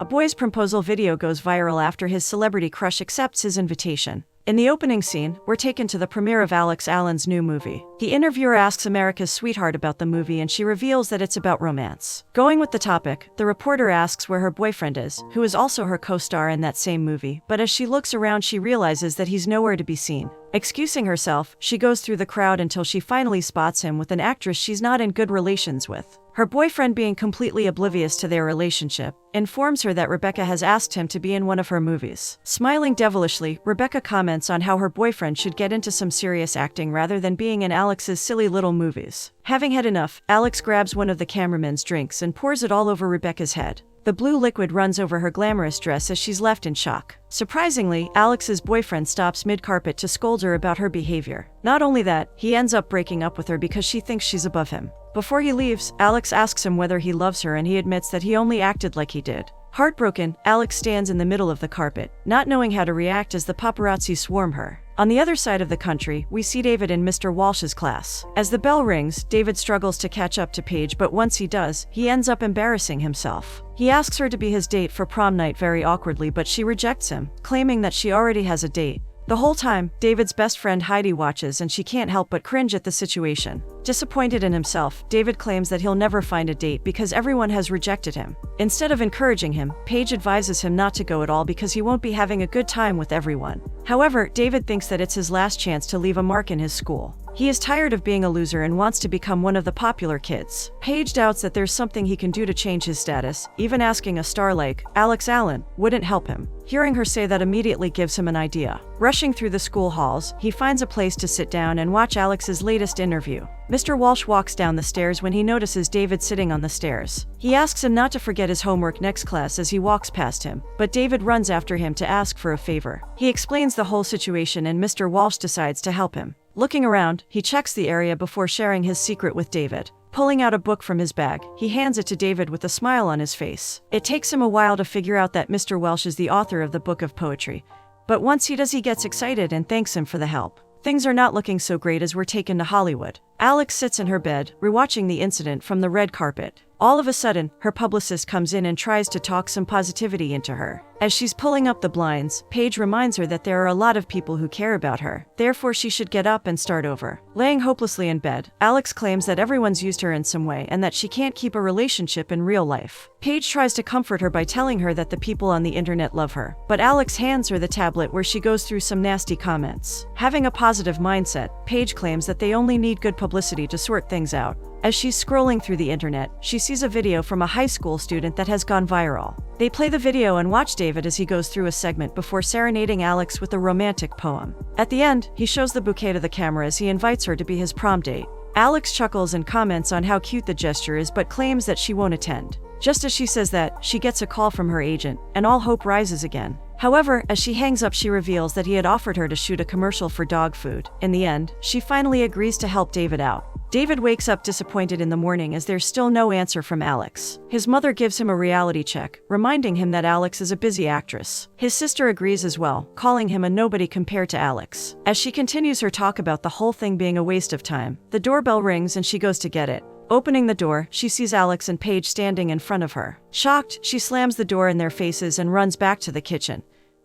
A boy's proposal video goes viral after his celebrity crush accepts his invitation. In the opening scene, we're taken to the premiere of Alex Allen's new movie. The interviewer asks America's sweetheart about the movie and she reveals that it's about romance. Going with the topic, the reporter asks where her boyfriend is, who is also her co-star in that same movie, but as she looks around she realizes that he's nowhere to be seen. Excusing herself, she goes through the crowd until she finally spots him with an actress she's not in good relations with. Her boyfriend, being completely oblivious to their relationship, informs her that Rebecca has asked him to be in one of her movies. Smiling devilishly, Rebecca comments on how her boyfriend should get into some serious acting rather than being in Alex's silly little movies. Having had enough, Alex grabs one of the cameraman's drinks and pours it all over Rebecca's head. The blue liquid runs over her glamorous dress as she's left in shock. Surprisingly, Alex's boyfriend stops mid-carpet to scold her about her behavior. Not only that, he ends up breaking up with her because she thinks she's above him. Before he leaves, Alex asks him whether he loves her and he admits that he only acted like he did. Heartbroken, Alex stands in the middle of the carpet, not knowing how to react as the paparazzi swarm her. On the other side of the country, we see David in Mr. Walsh's class. As the bell rings, David struggles to catch up to Paige, but once he does, he ends up embarrassing himself. He asks her to be his date for prom night very awkwardly, but she rejects him, claiming that she already has a date. The whole time, David's best friend Heidi watches and she can't help but cringe at the situation. Disappointed in himself, David claims that he'll never find a date because everyone has rejected him. Instead of encouraging him, Paige advises him not to go at all because he won't be having a good time with everyone. However, David thinks that it's his last chance to leave a mark in his school. He is tired of being a loser and wants to become one of the popular kids. Paige doubts that there's something he can do to change his status, even asking a star like Alex Allen wouldn't help him. Hearing her say that immediately gives him an idea. Rushing through the school halls, he finds a place to sit down and watch Alex's latest interview. Mr. Walsh walks down the stairs when he notices David sitting on the stairs. He asks him not to forget his homework next class as he walks past him, but David runs after him to ask for a favor. He explains the whole situation and Mr. Walsh decides to help him. Looking around, he checks the area before sharing his secret with David. Pulling out a book from his bag, he hands it to David with a smile on his face. It takes him a while to figure out that Mr. Walsh is the author of the book of poetry, but once he does, he gets excited and thanks him for the help. Things are not looking so great as we're taken to Hollywood. Alex sits in her bed, rewatching the incident from the red carpet. All of a sudden, her publicist comes in and tries to talk some positivity into her. As she's pulling up the blinds, Paige reminds her that there are a lot of people who care about her, therefore she should get up and start over. Laying hopelessly in bed, Alex claims that everyone's used her in some way and that she can't keep a relationship in real life. Paige tries to comfort her by telling her that the people on the internet love her, but Alex hands her the tablet where she goes through some nasty comments. Having a positive mindset, Paige claims that they only need good publicity to sort things out. As she's scrolling through the internet, she sees a video from a high school student that has gone viral. They play the video and watch David as he goes through a segment before serenading Alex with a romantic poem. At the end, he shows the bouquet to the camera as he invites her to be his prom date. Alex chuckles and comments on how cute the gesture is but claims that she won't attend. Just as she says that, she gets a call from her agent, and all hope rises again. However, as she hangs up, she reveals that he had offered her to shoot a commercial for dog food. In the end, she finally agrees to help David out. David wakes up disappointed in the morning as there's still no answer from Alex. His mother gives him a reality check, reminding him that Alex is a busy actress. His sister agrees as well, calling him a nobody compared to Alex. As she continues her talk about the whole thing being a waste of time, the doorbell rings and she goes to get it. Opening the door, she sees Alex and Paige standing in front of her. Shocked, she slams the door in their faces and runs back to the kitchen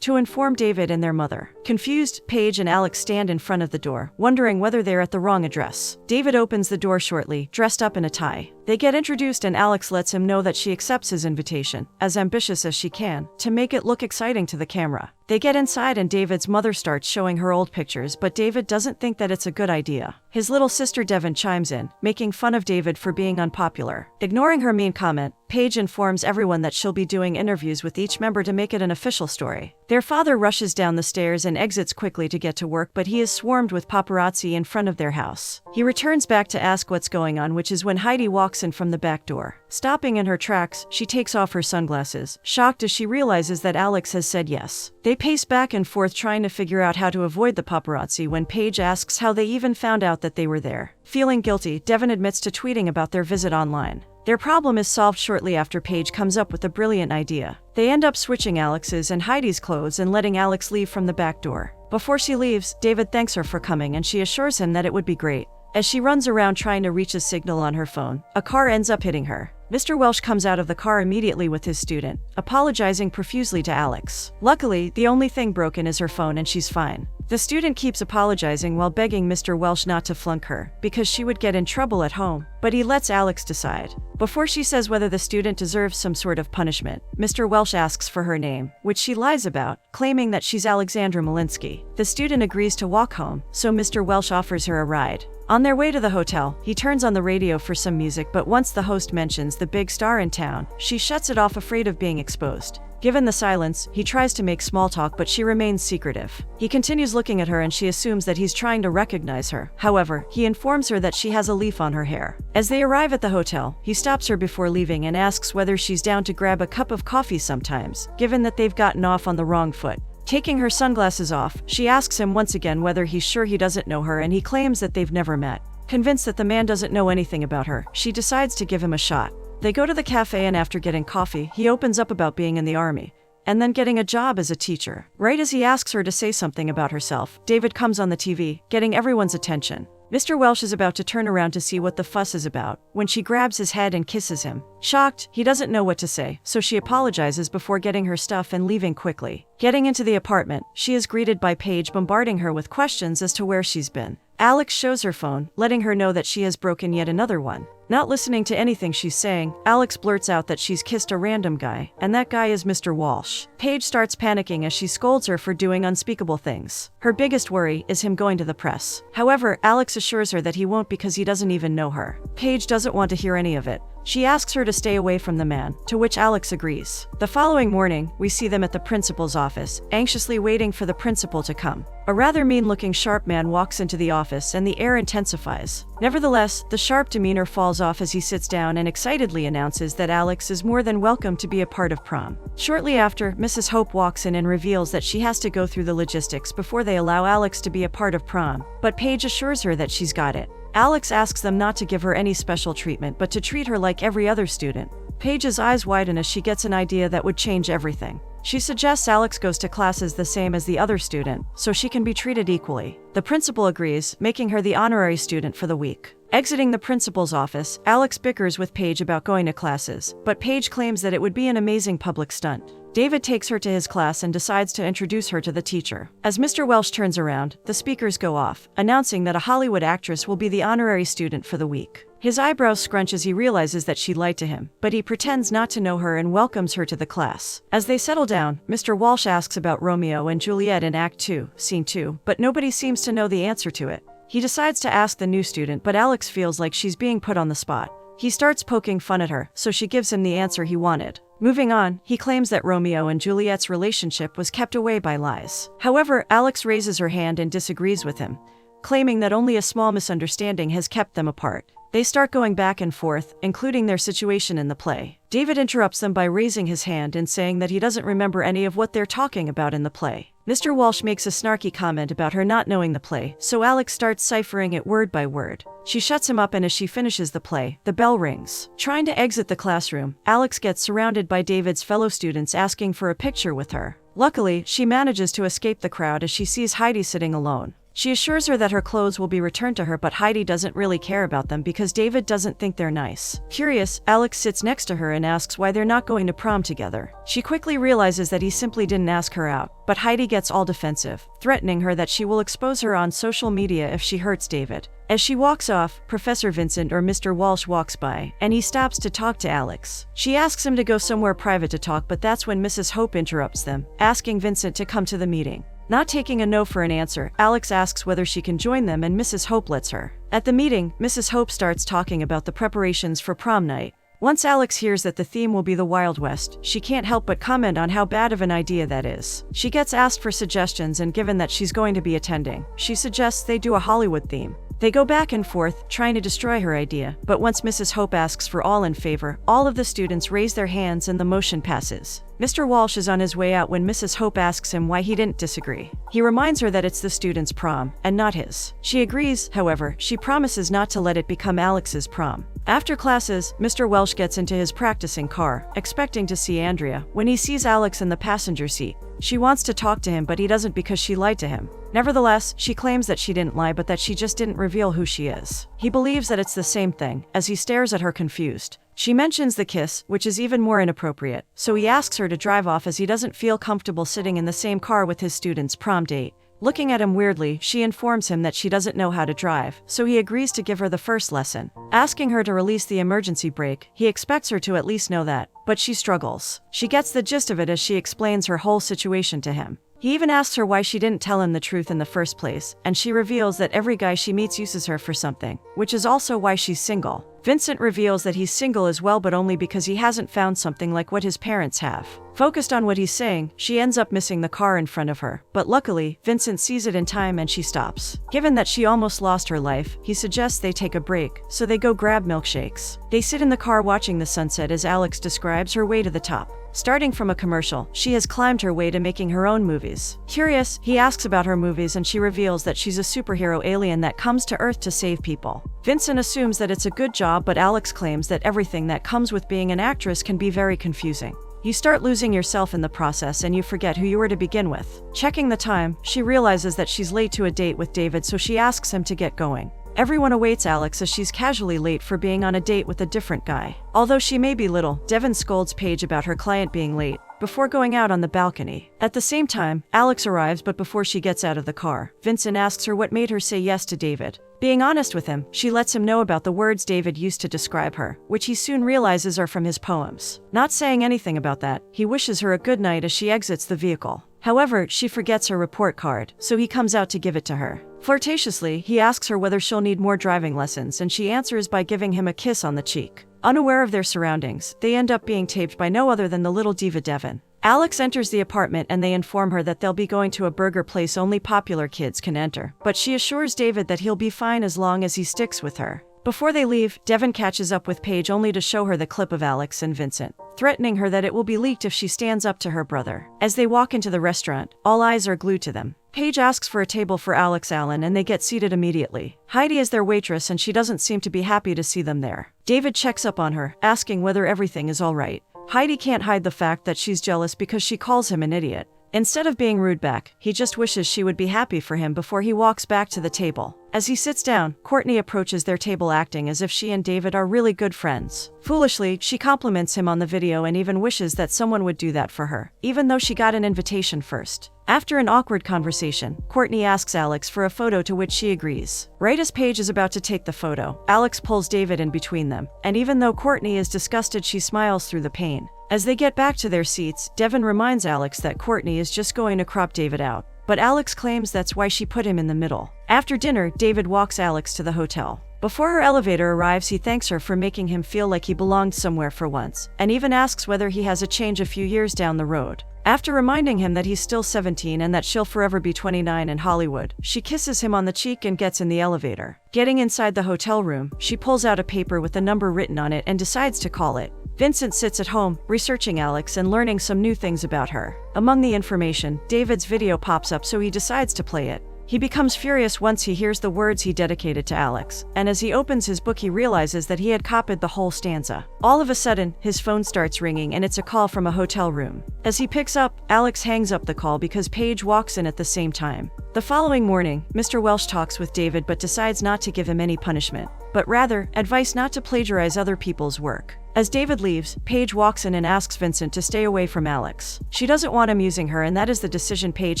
to inform David and their mother. Confused, Paige and Alex stand in front of the door, wondering whether they're at the wrong address. David opens the door shortly, dressed up in a tie. They get introduced and Alex lets him know that she accepts his invitation, as ambitious as she can, to make it look exciting to the camera. They get inside and David's mother starts showing her old pictures, but David doesn't think that it's a good idea. His little sister Devin chimes in, making fun of David for being unpopular. Ignoring her mean comment, Paige informs everyone that she'll be doing interviews with each member to make it an official story. Their father rushes down the stairs and exits quickly to get to work, but he is swarmed with paparazzi in front of their house. He returns back to ask what's going on, which is when Heidi walks in from the back door. Stopping in her tracks, she takes off her sunglasses, shocked as she realizes that Alex has said yes. They pace back and forth trying to figure out how to avoid the paparazzi when Paige asks how they even found out that they were there. Feeling guilty, Devin admits to tweeting about their visit online. Their problem is solved shortly after Paige comes up with a brilliant idea. They end up switching Alex's and Heidi's clothes and letting Alex leave from the back door. Before she leaves, David thanks her for coming and she assures him that it would be great. As she runs around trying to reach a signal on her phone, a car ends up hitting her. Mr. Welsh comes out of the car immediately with his student, apologizing profusely to Alex. Luckily, the only thing broken is her phone and she's fine. The student keeps apologizing while begging Mr. Welsh not to flunk her, because she would get in trouble at home, but he lets Alex decide. Before she says whether the student deserves some sort of punishment, Mr. Welsh asks for her name, which she lies about, claiming that she's Alexandra Malinsky. The student agrees to walk home, so Mr. Welsh offers her a ride. On their way to the hotel, he turns on the radio for some music, but once the host mentions the big star in town, she shuts it off, afraid of being exposed. Given the silence, he tries to make small talk, but she remains secretive. He continues looking at her and she assumes that he's trying to recognize her. However, he informs her that she has a leaf on her hair. As they arrive at the hotel, he stops her before leaving and asks whether she's down to grab a cup of coffee sometimes, given that they've gotten off on the wrong foot. Taking her sunglasses off, she asks him once again whether he's sure he doesn't know her, and he claims that they've never met. Convinced that the man doesn't know anything about her, she decides to give him a shot. They go to the cafe, and after getting coffee, he opens up about being in the army and then getting a job as a teacher. Right as he asks her to say something about herself, David comes on the TV, getting everyone's attention. Mr. Welsh is about to turn around to see what the fuss is about, when she grabs his head and kisses him. Shocked, he doesn't know what to say, so she apologizes before getting her stuff and leaving quickly. Getting into the apartment, she is greeted by Paige, bombarding her with questions as to where she's been. Alex shows her phone, letting her know that she has broken yet another one. Not listening to anything she's saying, Alex blurts out that she's kissed a random guy, and that guy is Mr. Walsh. Paige starts panicking as she scolds her for doing unspeakable things. Her biggest worry is him going to the press. However, Alex assures her that he won't because he doesn't even know her. Paige doesn't want to hear any of it. She asks her to stay away from the man, to which Alex agrees. The following morning, we see them at the principal's office, anxiously waiting for the principal to come. A rather mean-looking sharp man walks into the office and the air intensifies. Nevertheless, the sharp demeanor falls off as he sits down and excitedly announces that Alex is more than welcome to be a part of prom. Shortly after, Mrs. Hope walks in and reveals that she has to go through the logistics before they allow Alex to be a part of prom, but Paige assures her that she's got it. Alex asks them not to give her any special treatment but to treat her like every other student. Paige's eyes widen as she gets an idea that would change everything. She suggests Alex goes to classes the same as the other student, so she can be treated equally. The principal agrees, making her the honorary student for the week. Exiting the principal's office, Alex bickers with Paige about going to classes, but Paige claims that it would be an amazing public stunt. David takes her to his class and decides to introduce her to the teacher. As Mr. Welsh turns around, the speakers go off, announcing that a Hollywood actress will be the honorary student for the week. His eyebrows scrunch as he realizes that she lied to him, but he pretends not to know her and welcomes her to the class. As they settle down, Mr. Walsh asks about Romeo and Juliet in Act 2, Scene 2, but nobody seems to know the answer to it. He decides to ask the new student, but Alex feels like she's being put on the spot. He starts poking fun at her, so she gives him the answer he wanted. Moving on, he claims that Romeo and Juliet's relationship was kept away by lies. However, Alex raises her hand and disagrees with him, claiming that only a small misunderstanding has kept them apart. They start going back and forth, including their situation in the play. David interrupts them by raising his hand and saying that he doesn't remember any of what they're talking about in the play. Mr. Walsh makes a snarky comment about her not knowing the play, so Alex starts ciphering it word by word. She shuts him up, and as she finishes the play, the bell rings. Trying to exit the classroom, Alex gets surrounded by David's fellow students asking for a picture with her. Luckily, she manages to escape the crowd as she sees Heidi sitting alone. She assures her that her clothes will be returned to her, but Heidi doesn't really care about them because David doesn't think they're nice. Curious, Alex sits next to her and asks why they're not going to prom together. She quickly realizes that he simply didn't ask her out, but Heidi gets all defensive, threatening her that she will expose her on social media if she hurts David. As she walks off, Professor Vincent, or Mr. Walsh, walks by, and he stops to talk to Alex. She asks him to go somewhere private to talk, but that's when Mrs. Hope interrupts them, asking Vincent to come to the meeting. Not taking a no for an answer, Alex asks whether she can join them, and Mrs. Hope lets her. At the meeting, Mrs. Hope starts talking about the preparations for prom night. Once Alex hears that the theme will be the Wild West, she can't help but comment on how bad of an idea that is. She gets asked for suggestions, and given that she's going to be attending, she suggests they do a Hollywood theme. They go back and forth, trying to destroy her idea, but once Mrs. Hope asks for all in favor, all of the students raise their hands and the motion passes. Mr. Walsh is on his way out when Mrs. Hope asks him why he didn't disagree. He reminds her that it's the student's prom, and not his. She agrees, however, she promises not to let it become Alex's prom. After classes, Mr. Welsh gets into his practicing car, expecting to see Andrea. When he sees Alex in the passenger seat, she wants to talk to him, but he doesn't because she lied to him. Nevertheless, she claims that she didn't lie, but that she just didn't reveal who she is. He believes that it's the same thing, as he stares at her confused. She mentions the kiss, which is even more inappropriate, so he asks her to drive off as he doesn't feel comfortable sitting in the same car with his student's prom date. Looking at him weirdly, she informs him that she doesn't know how to drive, so he agrees to give her the first lesson. Asking her to release the emergency brake, he expects her to at least know that, but she struggles. She gets the gist of it as she explains her whole situation to him. He even asks her why she didn't tell him the truth in the first place, and she reveals that every guy she meets uses her for something, which is also why she's single. Vincent reveals that he's single as well, but only because he hasn't found something like what his parents have. Focused on what he's saying, she ends up missing the car in front of her, but luckily, Vincent sees it in time and she stops. Given that she almost lost her life, he suggests they take a break, so they go grab milkshakes. They sit in the car watching the sunset as Alex describes her way to the top. Starting from a commercial, she has climbed her way to making her own movies. Curious, he asks about her movies and she reveals that she's a superhero alien that comes to Earth to save people. Vincent assumes that it's a good job, but Alex claims that everything that comes with being an actress can be very confusing. You start losing yourself in the process and you forget who you were to begin with. Checking the time, she realizes that she's late to a date with David, so she asks him to get going. Everyone awaits Alex as she's casually late for being on a date with a different guy. Although she may be little, Devon scolds Paige about her client being late, before going out on the balcony. At the same time, Alex arrives, but before she gets out of the car, Vincent asks her what made her say yes to David. Being honest with him, she lets him know about the words David used to describe her, which he soon realizes are from his poems. Not saying anything about that, he wishes her a good night as she exits the vehicle. However, she forgets her report card, so he comes out to give it to her. Flirtatiously, he asks her whether she'll need more driving lessons, and she answers by giving him a kiss on the cheek. Unaware of their surroundings, they end up being taped by no other than the little diva Devon. Alex enters the apartment and they inform her that they'll be going to a burger place only popular kids can enter, but she assures David that he'll be fine as long as he sticks with her. Before they leave, Devon catches up with Paige only to show her the clip of Alex and Vincent, threatening her that it will be leaked if she stands up to her brother. As they walk into the restaurant, all eyes are glued to them. Paige asks for a table for Alex Allen and they get seated immediately. Heidi is their waitress and she doesn't seem to be happy to see them there. David checks up on her, asking whether everything is all right. Heidi can't hide the fact that she's jealous because she calls him an idiot. Instead of being rude back, he just wishes she would be happy for him before he walks back to the table. As he sits down, Courtney approaches their table acting as if she and David are really good friends. Foolishly, she compliments him on the video and even wishes that someone would do that for her, even though she got an invitation first. After an awkward conversation, Courtney asks Alex for a photo, to which she agrees. Right as Paige is about to take the photo, Alex pulls David in between them, and even though Courtney is disgusted, she smiles through the pain. As they get back to their seats, Devon reminds Alex that Courtney is just going to crop David out, but Alex claims that's why she put him in the middle. After dinner, David walks Alex to the hotel. Before her elevator arrives, he thanks her for making him feel like he belonged somewhere for once, and even asks whether he has a change a few years down the road. After reminding him that he's still 17 and that she'll forever be 29 in Hollywood, she kisses him on the cheek and gets in the elevator. Getting inside the hotel room, she pulls out a paper with a number written on it and decides to call it. Vincent sits at home, researching Alex and learning some new things about her. Among the information, David's video pops up, so he decides to play it. He becomes furious once he hears the words he dedicated to Alex, and as he opens his book he realizes that he had copied the whole stanza. All of a sudden, his phone starts ringing and it's a call from a hotel room. As he picks up, Alex hangs up the call because Paige walks in at the same time. The following morning, Mr. Welsh talks with David but decides not to give him any punishment, but rather, advice not to plagiarize other people's work. As David leaves, Paige walks in and asks Vincent to stay away from Alex. She doesn't want him using her, and that is the decision Paige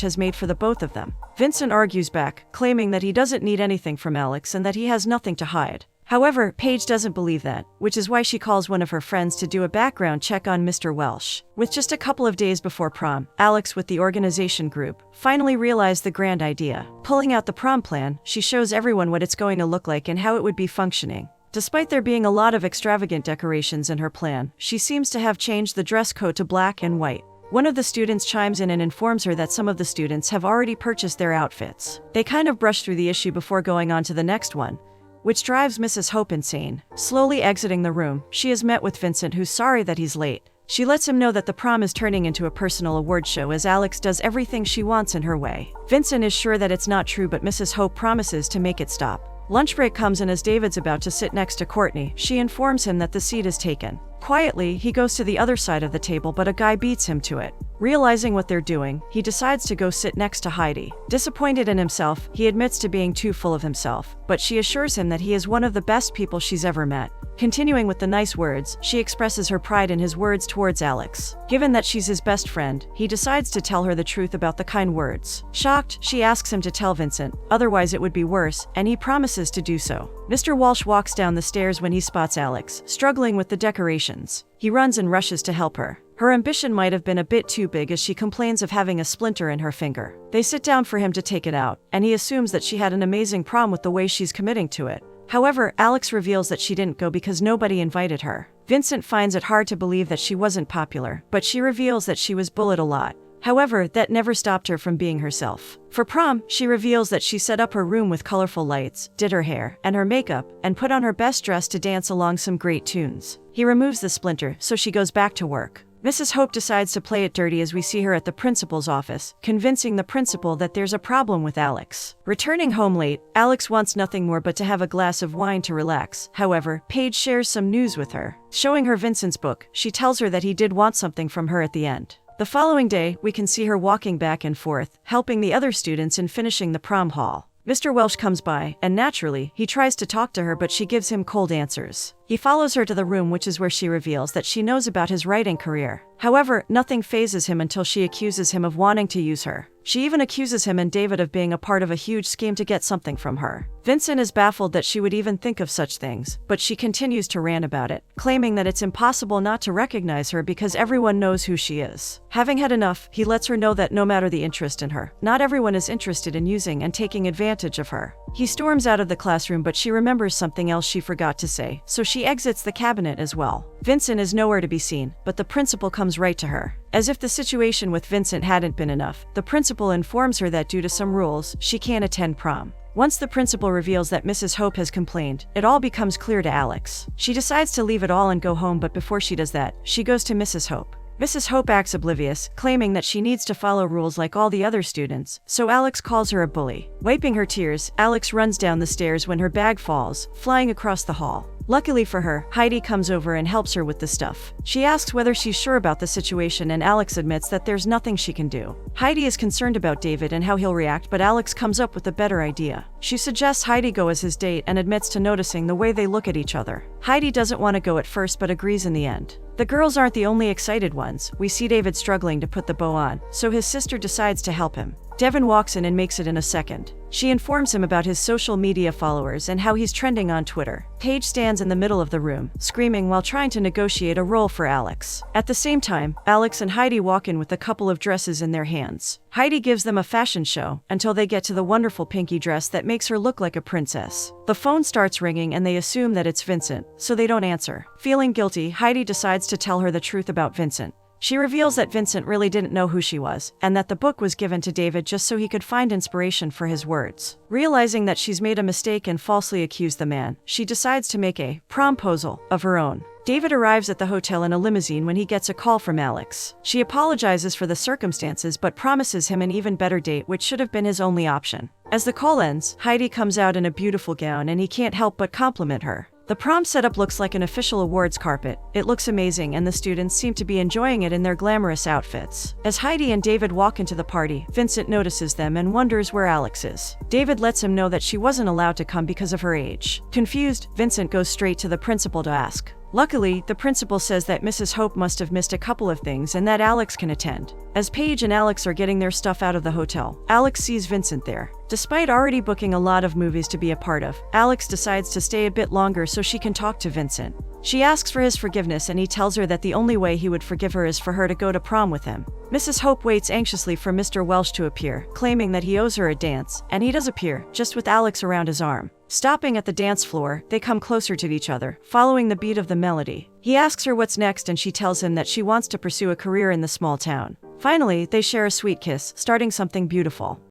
has made for the both of them. Vincent argues back, claiming that he doesn't need anything from Alex and that he has nothing to hide. However, Paige doesn't believe that, which is why she calls one of her friends to do a background check on Mr. Welsh. With just a couple of days before prom, Alex with the organization group finally realized the grand idea. Pulling out the prom plan, she shows everyone what it's going to look like and how it would be functioning. Despite there being a lot of extravagant decorations in her plan, she seems to have changed the dress code to black and white. One of the students chimes in and informs her that some of the students have already purchased their outfits. They kind of brush through the issue before going on to the next one, which drives Mrs. Hope insane. Slowly exiting the room, she is met with Vincent, who's sorry that he's late. She lets him know that the prom is turning into a personal award show as Alex does everything she wants in her way. Vincent is sure that it's not true, but Mrs. Hope promises to make it stop. Lunch break comes, and as David's about to sit next to Courtney, she informs him that the seat is taken. Quietly, he goes to the other side of the table, but a guy beats him to it. Realizing what they're doing, he decides to go sit next to Heidi. Disappointed in himself, he admits to being too full of himself, but she assures him that he is one of the best people she's ever met. Continuing with the nice words, she expresses her pride in his words towards Alex. Given that she's his best friend, he decides to tell her the truth about the kind words. Shocked, she asks him to tell Vincent, otherwise it would be worse, and he promises to do so. Mr. Walsh walks down the stairs when he spots Alex, struggling with the decorations. He runs and rushes to help her. Her ambition might have been a bit too big as she complains of having a splinter in her finger. They sit down for him to take it out, and he assumes that she had an amazing prom with the way she's committing to it. However, Alex reveals that she didn't go because nobody invited her. Vincent finds it hard to believe that she wasn't popular, but she reveals that she was bullied a lot. However, that never stopped her from being herself. For prom, she reveals that she set up her room with colorful lights, did her hair and her makeup, and put on her best dress to dance along some great tunes. He removes the splinter, so she goes back to work. Mrs. Hope decides to play it dirty as we see her at the principal's office, convincing the principal that there's a problem with Alex. Returning home late, Alex wants nothing more but to have a glass of wine to relax. However, Paige shares some news with her. Showing her Vincent's book, she tells her that he did want something from her at the end. The following day, we can see her walking back and forth, helping the other students in finishing the prom hall. Mr. Welsh comes by, and naturally, he tries to talk to her, but she gives him cold answers. He follows her to the room, which is where she reveals that she knows about his writing career. However, nothing phases him until she accuses him of wanting to use her. She even accuses him and David of being a part of a huge scheme to get something from her. Vincent is baffled that she would even think of such things, but she continues to rant about it, claiming that it's impossible not to recognize her because everyone knows who she is. Having had enough, he lets her know that no matter the interest in her, not everyone is interested in using and taking advantage of her. He storms out of the classroom, but she remembers something else she forgot to say, so she exits the cabinet as well. Vincent is nowhere to be seen, but the principal comes right to her. As if the situation with Vincent hadn't been enough, the principal informs her that due to some rules, she can't attend prom. Once the principal reveals that Mrs. Hope has complained, it all becomes clear to Alex. She decides to leave it all and go home, but before she does that, she goes to Mrs. Hope. Mrs. Hope acts oblivious, claiming that she needs to follow rules like all the other students, so Alex calls her a bully. Wiping her tears, Alex runs down the stairs when her bag falls, flying across the hall. Luckily for her, Heidi comes over and helps her with the stuff. She asks whether she's sure about the situation, and Alex admits that there's nothing she can do. Heidi is concerned about David and how he'll react, but Alex comes up with a better idea. She suggests Heidi go as his date and admits to noticing the way they look at each other. Heidi doesn't want to go at first but agrees in the end. The girls aren't the only excited ones. We see David struggling to put the bow on, so his sister decides to help him. Devin walks in and makes it in a second. She informs him about his social media followers and how he's trending on Twitter. Paige stands in the middle of the room, screaming while trying to negotiate a role for Alex. At the same time, Alex and Heidi walk in with a couple of dresses in their hands. Heidi gives them a fashion show until they get to the wonderful pinky dress that makes her look like a princess. The phone starts ringing and they assume that it's Vincent, so they don't answer. Feeling guilty, Heidi decides to tell her the truth about Vincent. She reveals that Vincent really didn't know who she was, and that the book was given to David just so he could find inspiration for his words. Realizing that she's made a mistake and falsely accused the man, she decides to make a promposal of her own. David arrives at the hotel in a limousine when he gets a call from Alex. She apologizes for the circumstances but promises him an even better date, which should have been his only option. As the call ends, Heidi comes out in a beautiful gown and he can't help but compliment her. The prom setup looks like an official awards carpet. It looks amazing and the students seem to be enjoying it in their glamorous outfits. As Heidi and David walk into the party, Vincent notices them and wonders where Alex is. David lets him know that she wasn't allowed to come because of her age. Confused, Vincent goes straight to the principal to ask. Luckily, the principal says that Mrs. Hope must have missed a couple of things and that Alex can attend. As Paige and Alex are getting their stuff out of the hotel, Alex sees Vincent there. Despite already booking a lot of movies to be a part of, Alex decides to stay a bit longer so she can talk to Vincent. She asks for his forgiveness and he tells her that the only way he would forgive her is for her to go to prom with him. Mrs. Hope waits anxiously for Mr. Welsh to appear, claiming that he owes her a dance, and he does appear, just with Alex around his arm. Stopping at the dance floor, they come closer to each other, following the beat of the melody. He asks her what's next and she tells him that she wants to pursue a career in the small town. Finally, they share a sweet kiss, starting something beautiful.